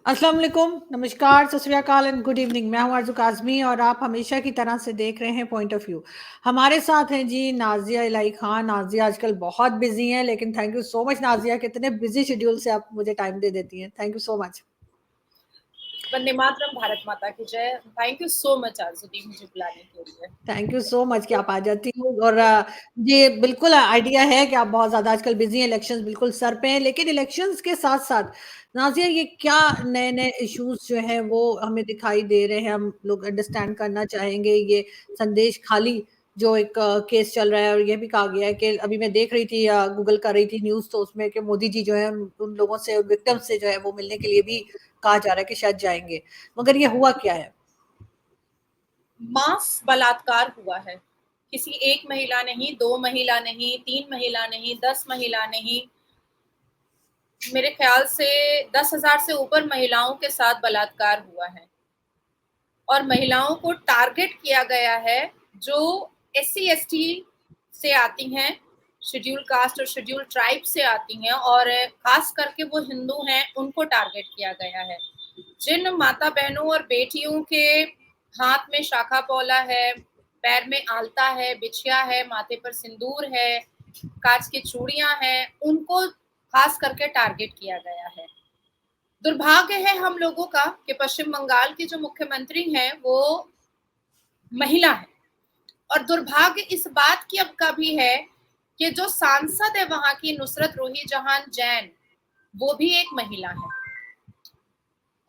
अस्सलाम वालेकुम, नमस्कार, सत श्री अकाल एंड गुड इवनिंग। मैं हूं आरज़ू काज़मी और आप हमेशा की तरह से देख रहे हैं पॉइंट ऑफ व्यू। हमारे साथ हैं जी नाज़िया इलाही खान। नाज़िया आजकल बहुत बिजी हैं, लेकिन thank you so much Nazia, कितने बिजी शेड्यूल से आप मुझे टाइम दे देती हैं। Thank you so much. Vande Mataram, Bharat Mata की जय। Thank you so much Arzuddin मुझे बुलाने के लिए। थैंक यू सो मच कि आप आ जाती हो। और ये बिल्कुल आइडिया है कि आप बहुत ज़्यादा आजकल बिजी हैं, इलेक्शंस बिल्कुल सर पे हैं, लेकिन इलेक्शंस के साथ साथ नाज़िया ये क्या नए नए इश्यूज जो हैं वो हमें दिखाई दे रहे हैं, हम लोग अंडरस्टैंड करना चाहेंगे। ये संदेश खाली जो एक केस चल रहा है, और ये भी कहा गया है कि अभी मैं देख रही थी, गूगल कर रही थी न्यूज़, तो उसमें कि मोदी जी जो है उन लोगों से, विक्टिम से जो है वो मिलने के लिए भी कहा जा रहा है कि शायद जाएंगे, मगर ये हुआ क्या है? मास बलात्कार हुआ है। किसी एक महिला नहीं, 2 महिला नहीं, 3 महिला नहीं, 10 महिला नहीं, मेरे ख्याल से 10,000 से ऊपर महिलाओं के साथ बलात्कार हुआ है। और महिलाओं को टारगेट किया गया है जो एससी-एसटी से आती हैं, शेड्यूल कास्ट और शेड्यूल ट्राइब से आती हैं, और खास करके वो हिंदू हैं, उनको टारगेट किया गया है। जिन माता बहनों और बेटियों के हाथ में शाखा पौला है, पैर में आलता है, बिछिया है, माथे पर सिंदूर है, कांच की चूड़ियां हैं, उनको खास करके टारगेट किया गया है। दुर्भाग्य है हम लोगों का कि पश्चिम बंगाल की जो मुख्यमंत्री हैं वो महिला है, और दुर्भाग्य इस बात की अब का भी है कि जो सांसद है वहां की नुसरत रूही जहां जैन, वो भी एक महिला है।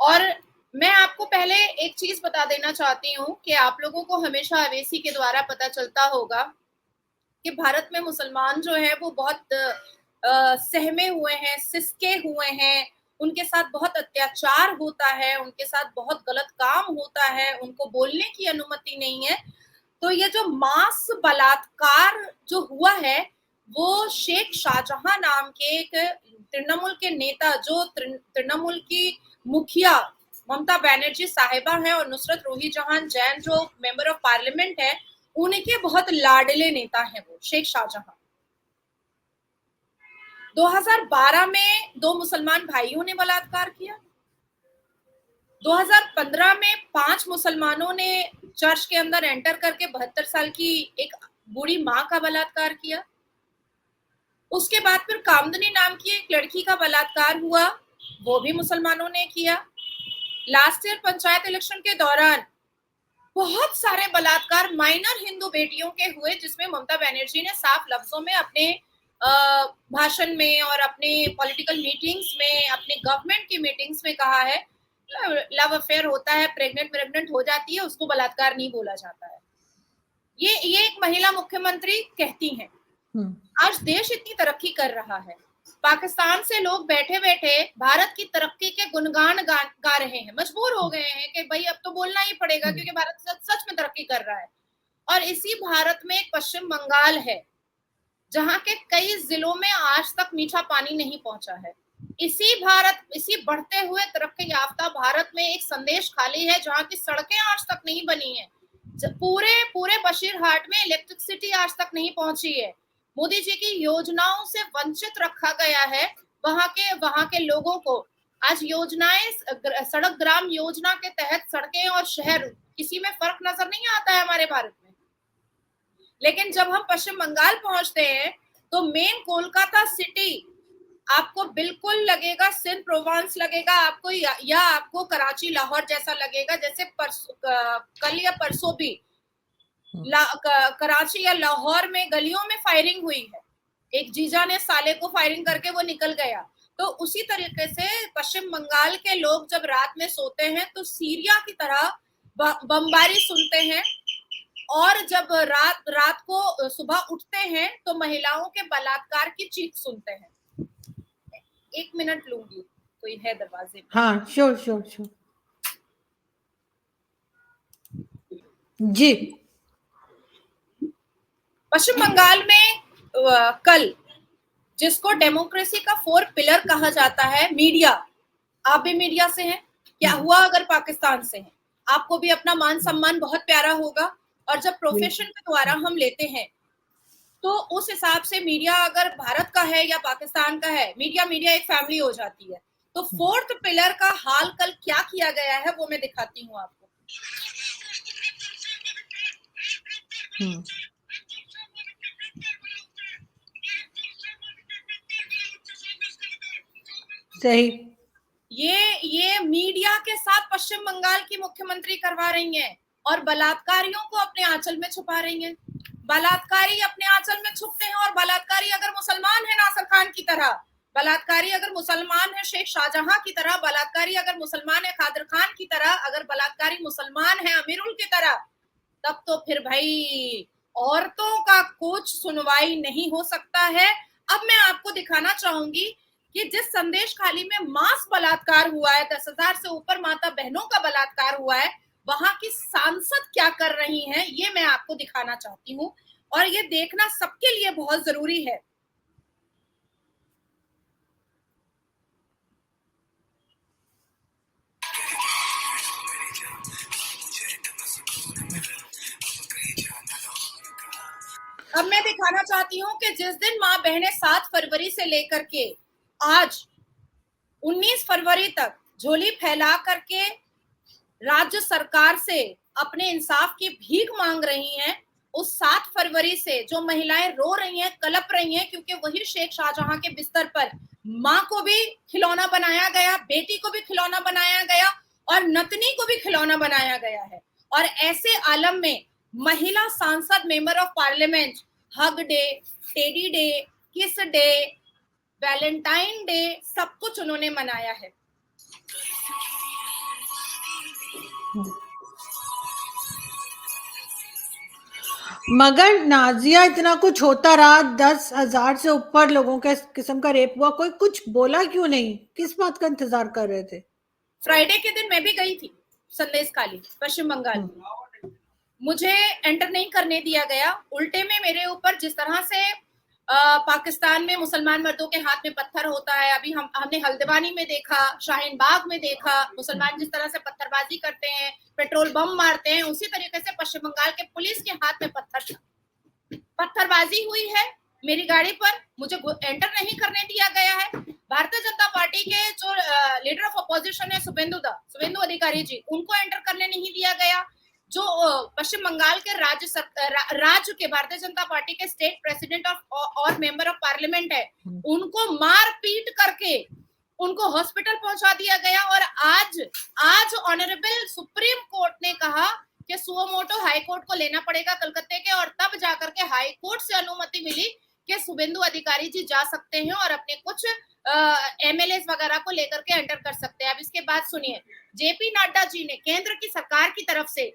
और मैं आपको पहले एक चीज बता देना चाहती हूँ कि आप लोगों को हमेशा अवेसी के द्वारा पता चलता होगा कि भारत में मुसलमान जो है वो बहुत सहमे हुए हैं, सिसके हुए हैं, उनके साथ बहुत अत्याचार होता है, उनके साथ बहुत गलत काम होता है, उनको बोलने की अनुमति नहीं है। तो ये जो मास बलात्कार जो हुआ है, वो शेख शाहजहां नाम के एक तृणमूल के नेता, जो तृणमूल की मुखिया ममता बनर्जी साहिबा हैं, और नुसरत रूही जहां जैन जो मेंबर ऑफ पार्लियामेंट है, उनके बहुत लाडले नेता हैं वो शेख शाहजहां। 2012 में 2 मुसलमान भाइयों ने बलात्कार किया। 2015 में 5 मुसलमानों ने चर्च के अंदर एंटर करके 72 साल की एक बूढ़ी मां का बलात्कार किया। उसके बाद फिर कामदनी नाम की एक लड़की का बलात्कार हुआ, वो भी मुसलमानों ने किया। लास्ट ईयर पंचायत इलेक्शन के दौरान बहुत सारे बलात्कार माइनर हिंदू बेटियों के हुए, जिसमें ममता बनर्जी ने साफ लफ्जों में अपने भाषण में और अपने पॉलिटिकल मीटिंग्स में, अपने गवर्नमेंट की मीटिंग्स में कहा है, लव अफेयर होता है, प्रेग्नेंट हो जाती है, उसको बलात्कार नहीं बोला जाता है। ये एक महिला मुख्यमंत्री कहती हैं। आज देश इतनी तरक्की कर रहा है, पाकिस्तान से लोग बैठे बैठे भारत की तरक्की के गुणगान गा रहे हैं, मजबूर हो गए हैं कि भाई अब तो बोलना ही पड़ेगा क्योंकि भारत सच में तरक्की कर रहा है। और इसी भारत में एक पश्चिम बंगाल है जहां के कई जिलों में आज तक मीठा पानी नहीं पहुंचा है। इसी बढ़ते हुए तरक्की याफ्ता भारत में एक संदेश खाली है जहां की सड़कें आज तक नहीं बनी है, पूरे पूरे बशीरहाट में इलेक्ट्रिसिटी आज तक नहीं पहुंची है। मोदी जी की योजनाओं से वंचित रखा गया है वहां के लोगों को। आज योजनाएं, सड़क ग्राम योजना के तहत सड़कें और शहर, किसी में फर्क नजर नहीं आता है हमारे भारत में। लेकिन जब हम पश्चिम बंगाल पहुंचते हैं तो मेन कोलकाता सिटी आपको बिल्कुल लगेगा सिंध प्रोवांस लगेगा आपको, या आपको कराची लाहौर जैसा लगेगा। जैसे कल या परसों भी कराची या लाहौर में गलियों में फायरिंग हुई है, एक जीजा ने साले को फायरिंग करके वो निकल गया। तो उसी तरीके से पश्चिम बंगाल के लोग जब रात में सोते हैं तो सीरिया की तरह बमबारी सुनते हैं, और जब रात को सुबह उठते हैं तो महिलाओं के बलात्कार की चीख सुनते हैं। 1 मिनट लूंगी, कोई है दरवाजे पे। हाँ, श्योर श्योर श्योर जी। पश्चिम बंगाल में कल, जिसको डेमोक्रेसी का 4 पिलर कहा जाता है, मीडिया, आप भी मीडिया से हैं, क्या हुआ अगर पाकिस्तान से हैं? आपको भी अपना मान सम्मान बहुत प्यारा होगा। और जब प्रोफेशन के द्वारा हम लेते हैं तो उस हिसाब से मीडिया अगर भारत का है या पाकिस्तान का है, मीडिया एक फैमिली हो जाती है। तो फोर्थ पिलर का हाल कल क्या किया गया है वो मैं दिखाती हूँ आपको। सही। ये मीडिया के साथ पश्चिम बंगाल की मुख्यमंत्री करवा रही हैं और बलात्कारियों को अपने आंचल में छुपा रही हैं। बलात्कारी अपने आंचल में छुपते हैं और बलात्कारी अगर मुसलमान है नासिर खान की तरह, बलात्कारी अगर मुसलमान है शेख शाहजहां की तरह, बलात्कारी अगर मुसलमान है कादिर खान की तरह, अगर बलात्कारी मुसलमान है अमीरुल की तरह, तब तो फिर भाई औरतों का कुछ सुनवाई नहीं हो सकता है। अब मैं आपको दिखाना चाहूंगी कि जिस संदेश खाली में मास बलात्कार हुआ है, 10,000 से ऊपर माता बहनों का बलात्कार हुआ है, वहां की सांसद क्या कर रही हैं, ये मैं आपको दिखाना चाहती हूँ और ये देखना सबके लिए बहुत जरूरी है। अब मैं दिखाना चाहती हूँ कि जिस दिन माँ बहनें 7 फरवरी से लेकर के आज 19 फरवरी तक झोली फैला करके राज्य सरकार से अपने इंसाफ की भीख मांग रही हैं, उस 7 फरवरी से जो महिलाएं रो रही हैं, कलप रही हैं, क्योंकि वही शेख शाहजहां के बिस्तर पर माँ को भी खिलौना बनाया गया, बेटी को भी खिलौना बनाया गया और नतनी को भी खिलौना बनाया गया है। और ऐसे आलम में महिला सांसद, member of parliament hug day, teddy day, किस डे, वैलेंटाइन डे, सब कुछ उन्होंने मनाया है। मगर नाजिया इतना कुछ होता रहा, 10,000 से ऊपर लोगों के किस्म का रेप हुआ, कोई कुछ बोला क्यों नहीं? किस बात का इंतजार कर रहे थे? फ्राइडे के दिन मैं भी गई थी संदेश खाली पश्चिम बंगाल में, मुझे एंटर नहीं करने दिया गया। उल्टे में मेरे ऊपर जिस तरह से पाकिस्तान में मुसलमान मर्दों के हाथ में पत्थर होता है, अभी हमने हल्द्वानी में देखा, शाहीन बाग में देखा, मुसलमान जिस तरह से पत्थरबाजी करते हैं, पेट्रोल बम मारते हैं, उसी तरीके से पश्चिम बंगाल के पुलिस के हाथ में पत्थर था। पत्थरबाजी हुई है मेरी गाड़ी पर, मुझे एंटर नहीं करने दिया गया है। भारतीय जनता पार्टी के जो लीडर ऑफ अपोजिशन है शुभेंदु अधिकारी जी, उनको एंटर करने नहीं दिया गया। जो पश्चिम बंगाल के राज्य के भारतीय जनता पार्टी के स्टेट प्रेसिडेंट और मेंबर ऑफ पार्लियामेंट है, उनको मार पीट करके उनको हॉस्पिटल पहुंचा दिया गया। और आज ऑनरेबल सुप्रीम कोर्ट ने कहा कि सुओमोटो हाई कोर्ट को लेना पड़ेगा कलकत्ते के, और तब जाकर के हाई कोर्ट से अनुमति मिली कि शुभेंदु अधिकारी जी जा सकते हैं और अपने कुछ एमएलए वगैरह को लेकर के एंटर कर सकते हैं। अब इसके बाद सुनिए, जेपी नड्डा जी ने केंद्र की सरकार की तरफ से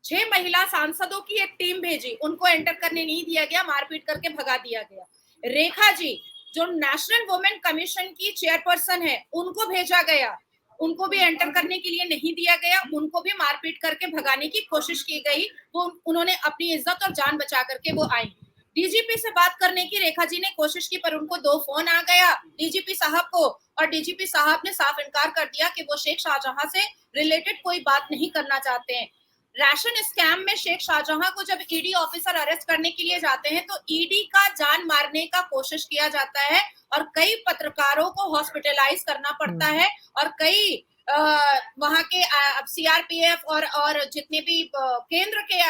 6 महिला सांसदों की एक टीम भेजी, उनको एंटर करने नहीं दिया गया, मारपीट करके भगा दिया गया। रेखा जी जो नेशनल वुमेन कमीशन की चेयरपर्सन है, उनको भेजा गया, उनको भी एंटर करने के लिए नहीं दिया गया, उनको भी मारपीट करके भगाने की कोशिश की गई। वो उन्होंने अपनी इज्जत और जान बचा करके वो आई। डीजीपी से बात करने की रेखा जी ने कोशिश की, पर उनको 2 फोन आ गया डीजीपी साहब को, और डीजीपी साहब ने साफ इनकार कर दिया कि वो शेख शाहजहां से रिलेटेड कोई बात नहीं करना चाहते हैं। राशन स्कैम में शेख शाहजहां को जब ईडी ऑफिसर अरेस्ट करने के लिए जाते हैं तो ईडी का जान मारने का कोशिश किया जाता है और कई पत्रकारों को हॉस्पिटलाइज करना पड़ता है, और कई वहां के सीआरपीएफ और जितने भी केंद्र के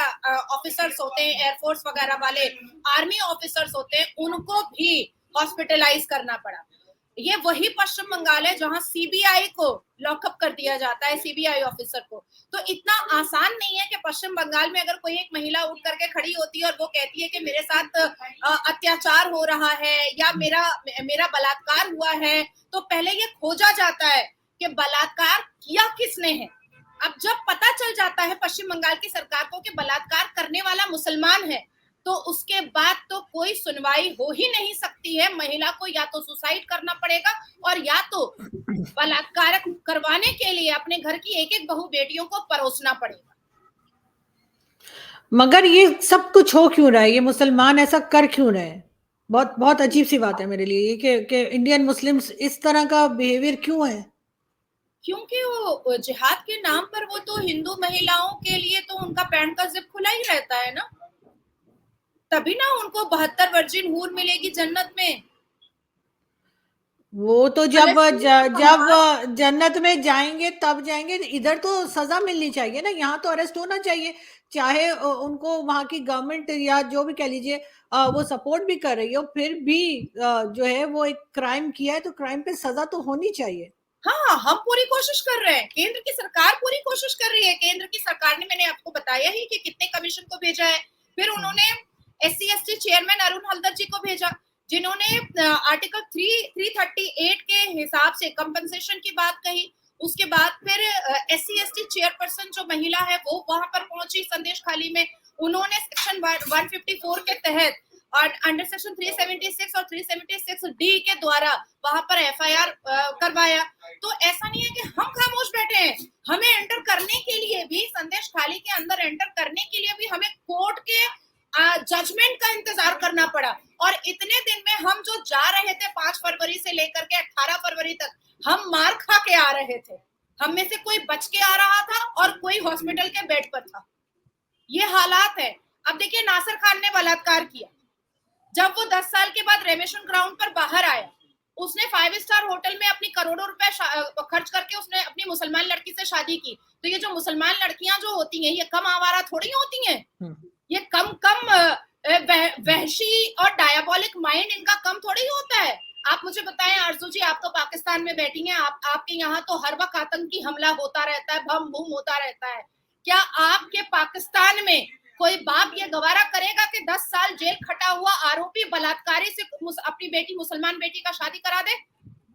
ऑफिसर्स होते हैं, एयरफोर्स वगैरह वाले आर्मी ऑफिसर्स होते हैं, उनको भी हॉस्पिटलाइज करना पड़ा। ये वही पश्चिम बंगाल है जहां सीबीआई को लॉकअप कर दिया जाता है, सीबीआई ऑफिसर को। तो इतना आसान नहीं है कि पश्चिम बंगाल में अगर कोई एक महिला उठ करके खड़ी होती है और वो कहती है कि मेरे साथ अत्याचार हो रहा है या मेरा बलात्कार हुआ है, तो पहले ये खोजा जाता है कि बलात्कार किया किसने है। अब जब पता चल जाता है पश्चिम बंगाल की सरकार को कि बलात्कार करने वाला मुसलमान है, तो उसके बाद तो कोई सुनवाई हो ही नहीं सकती है। महिला को या तो सुसाइड करना पड़ेगा और या तो बलात्कार करवाने के लिए अपने घर की एक एक बहू बेटियों को परोसना पड़ेगा। मगर ये सब कुछ हो क्यों रहा है? ये मुसलमान ऐसा कर क्यों रहे हैं? बहुत बहुत अजीब सी बात है मेरे लिए ये कि इंडियन मुस्लिम्स इस तरह का बिहेवियर क्यों है? क्योंकि वो जिहाद के नाम पर वो तो हिंदू महिलाओं के लिए तो उनका पैंट का जिप खुला ही रहता है ना, तभी ना उनको 72 वर्जिन हूर मिलेगी जन्नत में। वो तो जब ऑनेस्टली हमारा जब जन्नत में जाएंगे तब जाएंगे, इधर तो सजा मिलनी चाहिए ना, यहाँ तो अरेस्ट होना चाहिए। चाहे उनको वहां की गवर्नमेंट या जो भी कह लीजिए वो सपोर्ट भी कर रही हो, फिर भी जो है वो एक क्राइम किया है तो क्राइम पे सजा तो होनी चाहिए। हाँ, हम पूरी कोशिश कर रहे हैं, केंद्र की सरकार पूरी कोशिश कर रही है। केंद्र की सरकार ने, मैंने आपको बताया ही कि कितने कमीशन को भेजा है। फिर हम्म। उन्होंने SC/ST चेयरमैन अरुण हल्दर जी को भेजा, जिन्होंने आर्टिकल 338 के हिसाब से कंपनसेशन की बात कही। उसके बाद फिर SC/ST चेयरपर्सन जो महिला है वो वहां पर पहुंची संदेश खाली में। उन्होंने सेक्शन 154 के तहत और अंडर सेक्शन 376 और 376 डी के द्वारा वहां पर FIR करवाया। तो ऐसा नहीं है कि हम खामोश बैठे हैं, हमें एंटर करने के लिए भी, संदेश खाली के अंदर एंटर करने के लिए भी हमें कोर्ट के जजमेंट का इंतजार करना पड़ा। और इतने दिन में हम जो जा रहे थे 5 फरवरी से लेकर के 18 फरवरी तक, हम मार खा के आ रहे थे। हम में से कोई बच के आ रहा था और कोई हॉस्पिटल के बेड पर था। ये हालात है। अब देखिए, नासिर खान ने बलात्कार किया, जब वो 10 साल के बाद रेमेशन ग्राउंड पर बाहर आया, उसने 5 स्टार होटल में अपनी करोड़ों रुपए खर्च करके उसने अपनी मुसलमान लड़की से शादी की। तो ये जो मुसलमान लड़कियां जो होती हैं, ये कम आवारा थोड़ी होती हैं। ये कम कम वहशी और डायबोलिक माइंड इनका कम थोड़ी होता है। आप मुझे बताएं आरजू जी, आप तो पाकिस्तान में बैठी हैं, आपके यहाँ तो हर वक्त आतंकी हमला होता रहता है, बम बूम होता रहता है। क्या आपके पाकिस्तान में कोई बाप ये गवारा करेगा कि 10 साल जेल खटा हुआ आरोपी बलात्कारी से अपनी बेटी, मुसलमान बेटी का शादी करा दे?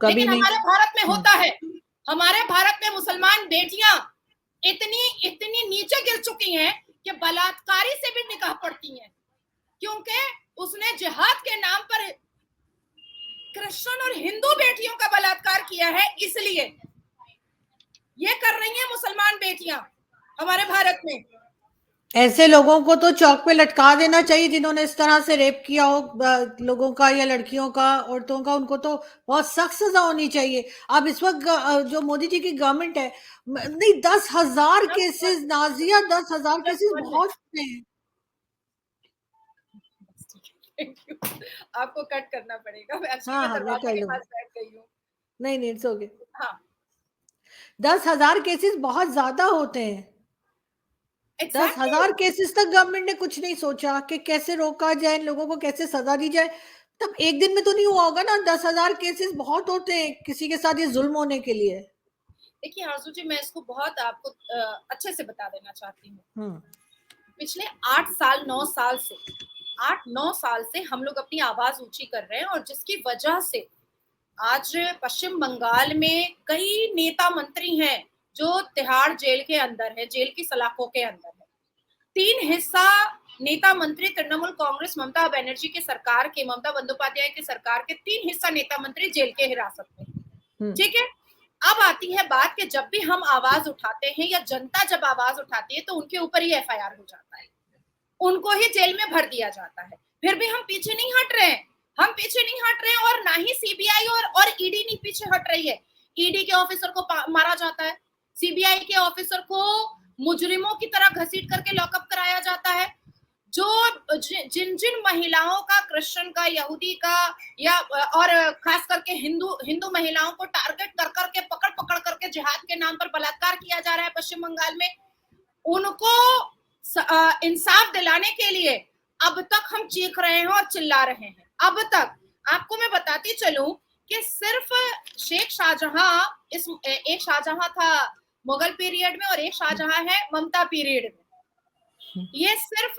कभी लेकिन नहीं। हमारे भारत में होता है। हमारे भारत में मुसलमान बेटियां इतनी इतनी नीचे गिर चुकी हैं कि बलात्कारी से भी निकाह पड़ती हैं, क्योंकि उसने जिहाद के नाम पर क्रिश्चियन और हिंदू बेटियों का बलात्कार किया है। इसलिए ये कर रही हैं मुसलमान बेटियां हमारे भारत में। ऐसे लोगों को तो चौक पे लटका देना चाहिए जिन्होंने इस तरह से रेप किया हो लोगों का या लड़कियों का, औरतों का, उनको तो बहुत सख्त सजा होनी चाहिए। अब इस वक्त जो मोदी जी की गवर्नमेंट है, नहीं 10,000 केसेस नाजिया, 10,000 केसेस बहुत हैं। आपको कट करना पड़ेगा, एक्चुअली हाँ मैं हाँ, मैं दरवाजे कर के लूंगी। पास बैठ गई हूँ। नहीं नहीं, इट्स ओके। हाँ, 10,000 केसेस बहुत ज्यादा होते हैं। दस एग्जैक्टली। हजार केसेस तक गवर्नमेंट ने कुछ नहीं सोचा कि कैसे रोका जाए, इन लोगों को कैसे सजा दी जाए। तब एक दिन में तो नहीं हुआ होगा ना, 10,000 केसेस बहुत होते हैं किसी के साथ ये जुल्म होने के लिए। देखिए आरजू जी, मैं इसको बहुत आपको अच्छे से बता देना चाहती हूँ। हम्म। पिछले 8 साल 9 साल से 8-9 साल से हम लोग अपनी आवाज ऊंची कर रहे हैं, और जिसकी वजह से आज पश्चिम बंगाल में कई नेता मंत्री हैं जो तिहाड़ जेल के अंदर है, जेल की सलाखों के अंदर है। 3 हिस्सा नेता मंत्री तृणमूल कांग्रेस ममता बनर्जी की सरकार के, ममता बंदोपाध्याय की सरकार के 3 हिस्सा नेता मंत्री जेल के हिरासत में। हम्म। ठीक है। अब आती है बात कि जब भी हम आवाज उठाते हैं या जनता जब आवाज उठाती है तो उनके ऊपर ही FIR हो जाता है, उनको ही जेल में भर दिया जाता है। फिर भी हम पीछे नहीं हट रहे हैं, हम पीछे नहीं हट रहे हैं, और ना ही CBI और ED नहीं पीछे हट रही है। ED के ऑफिसर को मारा जाता है, CBI के ऑफिसर को मुजरिमों की तरह घसीट करके लॉकअप कराया जाता है। जो जिन जिन महिलाओं का, क्रिश्चियन का, यहूदी का, या और खास करके हिंदू हिंदू महिलाओं को टारगेट कर करके पकड़ पकड़ करके जिहाद के नाम पर बलात्कार किया जा रहा है पश्चिम बंगाल में, उनको इंसाफ दिलाने के लिए अब तक हम चीख रहे हैं और चिल्ला रहे हैं। अब तक आपको मैं बताती चलूं कि सिर्फ शेख शाहजहां, इस एक शाहजहां था मुगल पीरियड में और एक शाहजहां है ममता पीरियड में। ये सिर्फ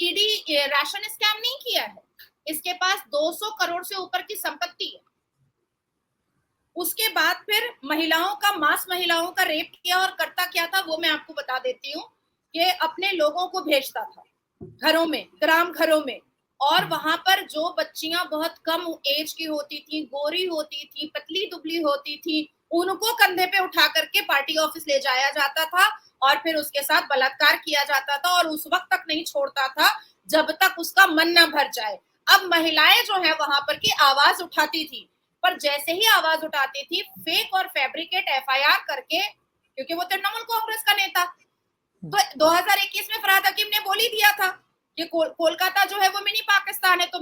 ED राशन स्कैम नहीं किया है, इसके पास 200 करोड़ से ऊपर की संपत्ति है। उसके बाद फिर महिलाओं का, मास महिलाओं का रेप किया, और करता क्या था वो मैं आपको बता देती हूँ कि अपने लोगों को भेजता था घरों में, ग्राम घरों में, और वहां पर जो बच्चियां बहुत कम एज की होती थी, गोरी होती थी, पतली दुबली होती थी, उनको कंधे पे उठा करके पार्टी ऑफिस ले जाया जाता था और फिर उसके साथ बलात्कार किया जाता था, और उस वक्त तक नहीं छोड़ता था जब तक उसका मन न भर जाए। अब महिलाएं जो है वहां पर की आवाज उठाती थी, पर जैसे ही आवाज उठाती थी, फेक और फैब्रिकेट FIR करके, क्योंकि वो तृणमूल कांग्रेस का नेता, तो 2021 में फरहाद हकीम ने बोल ही दिया था कि कोलकाता जो है वो मिनी पाकिस्तान है। तो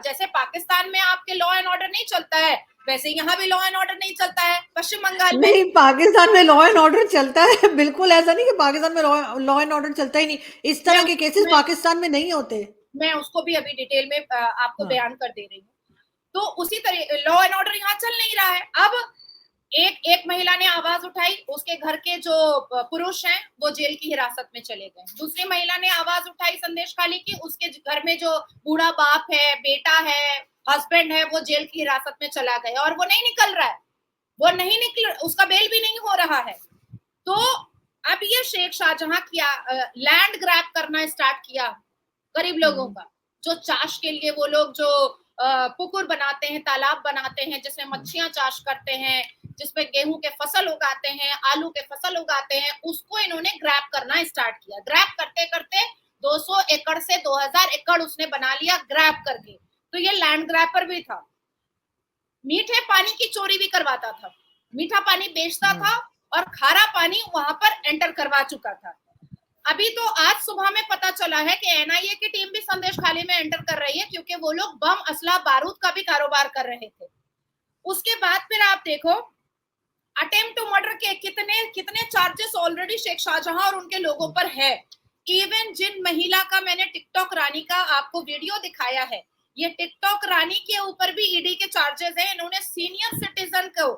जैसे पाकिस्तान में आपके लॉ एंड ऑर्डर नहीं चलता है, वैसे यहाँ भी लॉ एंड ऑर्डर नहीं चलता है पश्चिम बंगाल में। नहीं, पाकिस्तान में लॉ एंड ऑर्डर चलता है, बिल्कुल ऐसा नहीं कि पाकिस्तान में लॉ एंड ऑर्डर चलता ही नहीं, इस मैं तरह के केसेस मैं पाकिस्तान में नहीं होते। मैं उसको भी अभी डिटेल में आपको हाँ। बयान कर दे रही हूँ। तो उसी तरह लॉ एंड ऑर्डर यहाँ चल नहीं रहा है। अब एक एक महिला ने आवाज उठाई, उसके घर के जो पुरुष हैं वो जेल की हिरासत में चले गए। दूसरी महिला ने आवाज उठाई संदेश खाली की, उसके घर में जो बूढ़ा बाप है, बेटा है, हस्बैंड है, वो जेल की हिरासत में चला गया और वो नहीं निकल रहा है, वो नहीं निकल, उसका बेल भी नहीं हो रहा है। तो अब ये शेख शाहजहां किया लैंड ग्रैब करना स्टार्ट किया गरीब लोगों का, जो चाश के लिए वो लोग जो पुकुर बनाते हैं, तालाब बनाते हैं, जिसमें मच्छियां चाश करते हैं, जिसमें गेहूं के फसल उगाते हैं, आलू के फसल उगाते हैं, उसको इन्होंने ग्रैब करना स्टार्ट किया। ग्रैब करते करते 200 एकड़ से 2000 एकड़ उसने बना लिया ग्रैब करके। तो ये लैंड ग्रैबर भी था। मीठे पानी की चोरी भी करवाता था, मीठा पानी बेचता था और खारा पानी वहां पर एंटर करवा चुका था। अभी तो आज सुबह में पता चला है कि एनआईए की टीम भी संदेश खाली में एंटर कर रही है, क्योंकि वो लोग बम, असला, बारूद का भी कारोबार कर रहे थे। उसके बाद फिर आप देखो अटेम्प्ट टू मर्डर के कितने कितने चार्जेस ऑलरेडी शेख शाहजहां और उनके लोगों पर है। इवन जिन महिला का मैंने टिकटॉक रानी का आपको वीडियो दिखाया है, ये टिकटॉक रानी के ऊपर भी ईडी के चार्जेस है। इन्होंने सीनियर सिटीजन को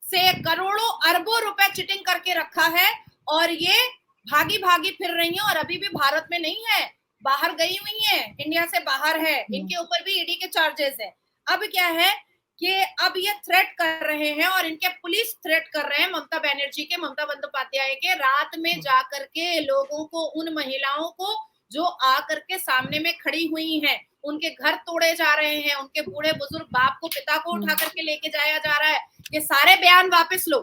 से करोड़ों अरबों रुपए चिटिंग करके रखा है और ये भागी भागी फिर रही है और अभी भी भारत में नहीं है, बाहर गई हुई है, इंडिया से बाहर है। इनके ऊपर भी ईडी के चार्जेस है। अब क्या है कि अब ये थ्रेट कर रहे हैं और इनके पुलिस थ्रेट कर रहे हैं ममता बनर्जी के, ममता बंदोपाध्याय के, रात में जा करके लोगों को, उन महिलाओं को जो आ करके सामने में खड़ी हुई हैं, उनके घर तोड़े जा रहे हैं, उनके बूढ़े बुजुर्ग बाप को, पिता को उठा करके लेके जाया जा रहा है। ये सारे बयान वापस लो,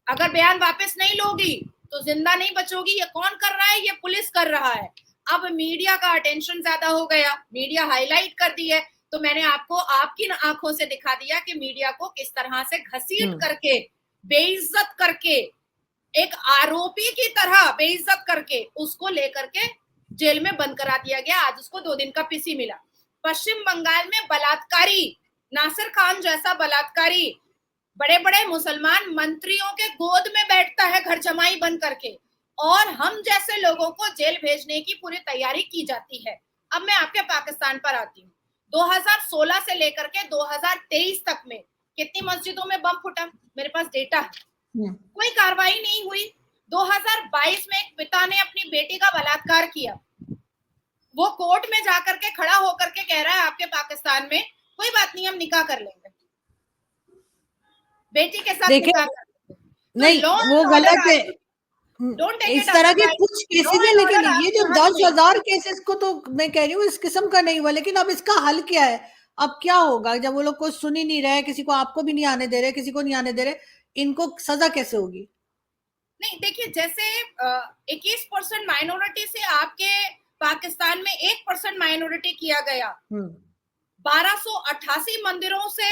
अगर बयान वापस नहीं लोगी तो जिंदा नहीं बचोगी। ये कौन कर रहा है? ये पुलिस कर रहा है। अब मीडिया का अटेंशन ज्यादा हो गया, मीडिया हाईलाइट कर दी है, तो मैंने आपको आपकी आंखों से दिखा दिया कि मीडिया को किस तरह से घसीट करके, बेइज्जत करके, एक आरोपी की तरह बेइज्जत करके उसको लेकर के जेल में बंद करा दिया गया। आज उसको 2 दिन का पीसी मिला। पश्चिम बंगाल में बलात्कारी, नासिर खान जैसा बलात्कारी बड़े बड़े मुसलमान मंत्रियों के गोद में बैठता है घर जमाई बन करके, और हम जैसे लोगों को जेल भेजने की पूरी तैयारी की जाती है। अब मैं आपके पाकिस्तान पर आती हूँ। 2016 से लेकर के 2023 तक में कितनी मस्जिदों में बम फूटा, मेरे पास डेटा है। कोई कार्रवाई नहीं हुई। 2022 में एक पिता ने अपनी बेटी का बलात्कार किया, वो कोर्ट में जाकर के खड़ा होकर के कह रहा है आपके पाकिस्तान में कोई बात नहीं, हम निकाह कर लेंगे, बेटी के साथ निकाह कर लेंगे। तो नहीं, वो गलत है। इस तरह के कुछ केसेस है, लेकिन ये जो 10,000 केसेस को तो मैं कह रही हूँ इस किस्म का नहीं हुआ। लेकिन अब इसका हल क्या है? अब क्या होगा जब वो लोग को सुन ही नहीं रहे, किसी को, आपको भी नहीं आने दे रहे, किसी को नहीं आने दे रहे, इनको सजा कैसे होगी? नहीं, देखिए, जैसे 21% माइनॉरिटी से आपके पाकिस्तान में 1% माइनॉरिटी किया गया। 1288 मंदिरों से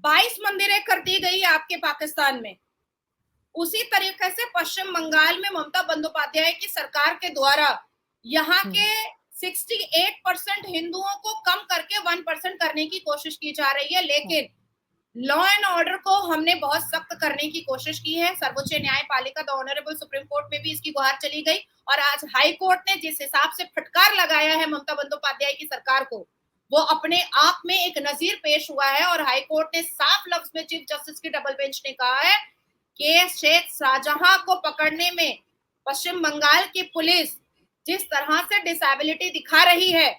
22 मंदिरें कर दी गई आपके पाकिस्तान में। उसी तरीके से पश्चिम बंगाल में ममता बंदोपाध्याय की सरकार के द्वारा यहाँ के 68% हिंदुओं को कम करके 1% करने की कोशिश की जा रही है। लेकिन लॉ एंड ऑर्डर को हमने बहुत सख्त करने की कोशिश की है। सर्वोच्च न्यायपालिका, द ऑनरेबल सुप्रीम कोर्ट में भी इसकी गुहार चली गई और आज हाई कोर्ट ने जिस हिसाब से फटकार लगाया है ममता बंदोपाध्याय की सरकार को, वो अपने आप में एक नजीर पेश हुआ है। और हाई कोर्ट ने साफ लफ्ज में चीफ जस्टिस की डबल बेंच ने कहा है कि शेख शाहजहां को पकड़ने में पश्चिम बंगाल की पुलिस जिस तरह से डिसेबिलिटी दिखा रही है,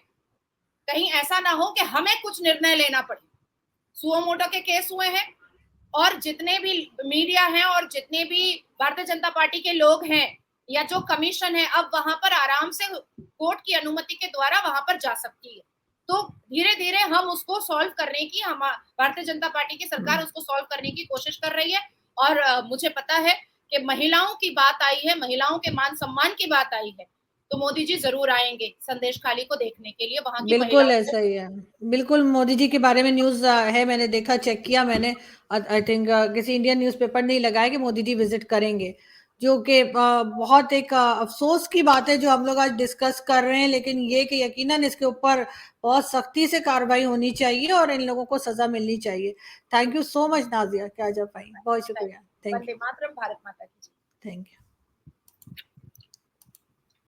कहीं ऐसा ना हो कि हमें कुछ निर्णय लेना पड़े। सुओ मोटो के केस हुए हैं और जितने भी मीडिया हैं और जितने भी भारतीय जनता पार्टी के लोग हैं या जो कमीशन है, अब वहां पर आराम से कोर्ट की अनुमति के द्वारा वहां पर जा सकती है। तो धीरे धीरे हम उसको सॉल्व करने की, हम भारतीय जनता पार्टी की सरकार उसको सॉल्व करने की कोशिश कर रही है। और मुझे पता है कि महिलाओं की बात आई है, महिलाओं के मान सम्मान की बात आई है, तो मोदी जी जरूर आएंगे संदेश खाली को देखने के लिए। वहां की बिल्कुल ऐसा ही है, बिल्कुल। मोदी जी के बारे में न्यूज है, मैंने देखा, चेक किया मैंने। आई थिंक किसी इंडियन न्यूज़पेपर ने लगाया कि मोदी जी विजिट करेंगे। जो कि बहुत एक अफ़सोस की बात है जो हम लोग आज डिस्कस कर रहे हैं, लेकिन ये कि यकीनन इसके ऊपर बहुत सख्ती से कार्रवाई होनी चाहिए और इन लोगों को सज़ा मिलनी चाहिए। Thank you so much Nazia कि आज आप आई। बहुत शुक्रिया। Thank Vande you. मातरम, भारत माता की जय। Thank you.